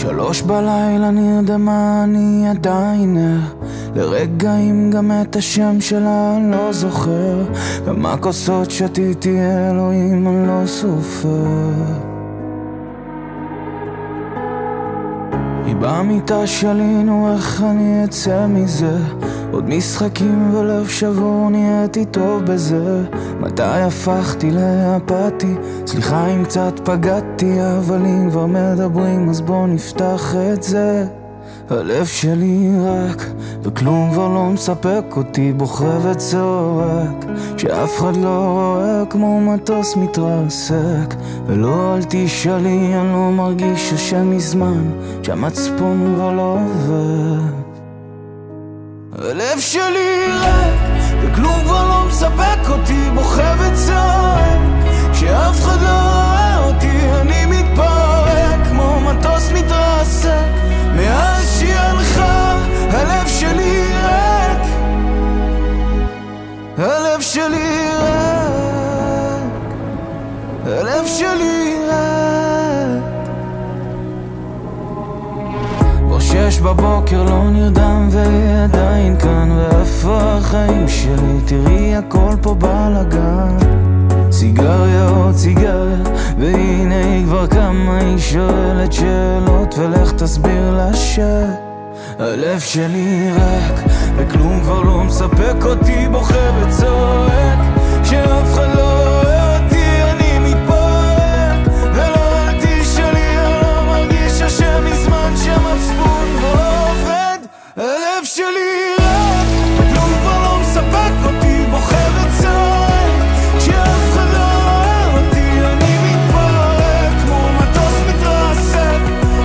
3 בלילה נרדמה, אני עדיין ער. לרגעים גם את השם שלה לא זוכר. כמה כוסות שתיתי אלוהים אני לא סופר. היא במיטה שלי, נו איך אני אצא מזה? עוד משחקים ולב שבור, נהייתי טוב בזה. מתי הפכתי לאפתי? סליחה אם קצת פגעתי, אבל אם כבר מדברים אז בוא נפתח את זה. הלב שלי רק, וכלום כבר לא מספק אותי, בוכה וצועק שאף אחד לא רואה, כמו מטוס מתרסק. ולא אל תשאלי, אני לא מרגיש השם מזמן, שהמצפון כבר לא עובד. הלב שלי רק, וכלום כבר לא מספק אותי, בוכה וצועק שאף אחד לא רואה אותי, אני מתפרק כמו מטוס מתרסק. מאז שהיא הלכה, הלב שלי ריק, הלב שלי ריק, הלב שלי ריק. כבר 6 בבוקר לא נרדם והיא עדיין כאן, ואיפה החיים שלי? תראי הכל פה בלגן. סיגריה עוד סיגריה, והנה היא כבר כמה, היא שואלת שאלות ולך תסביר לה הלב שלי רק, וכלום כבר לא מספק אותי, בוכה וצועק שאף אחד לא רואה אותי, אני מתפרק. ולא אל תשאלי, אני לא מרגיש השם מזמן, שהמצפון כבר לא עובד. הלב שלי רק, וכלום כבר לא מספק אותי, בוכה וצועק שאף אחד לא רואה אותי, אני מתפרק כמו מטוס מתרסק.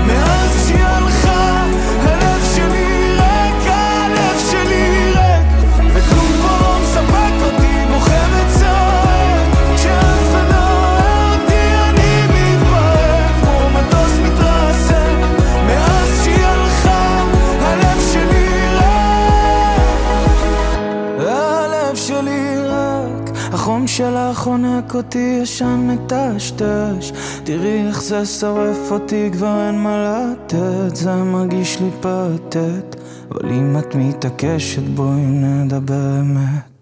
מאז שהיא הלכה, הלב שלי ריק, הלב שלי ריק, וכלום כבר לא מספק אותי, בוכה וצועק שאף אחד לא רואה אותי, אני מתפרק כמו מטוס מתרסק. מאז שהיא הלכה, הלב שלי ריק, הלב שלי ריק. החום שלך חונק אותי, ישן מטשטש, תראי איך זה שורף אותי, כבר אין מה לתת. זה מרגיש לי פתט, אבל אם את מתעקשת בואי נדבר באמת.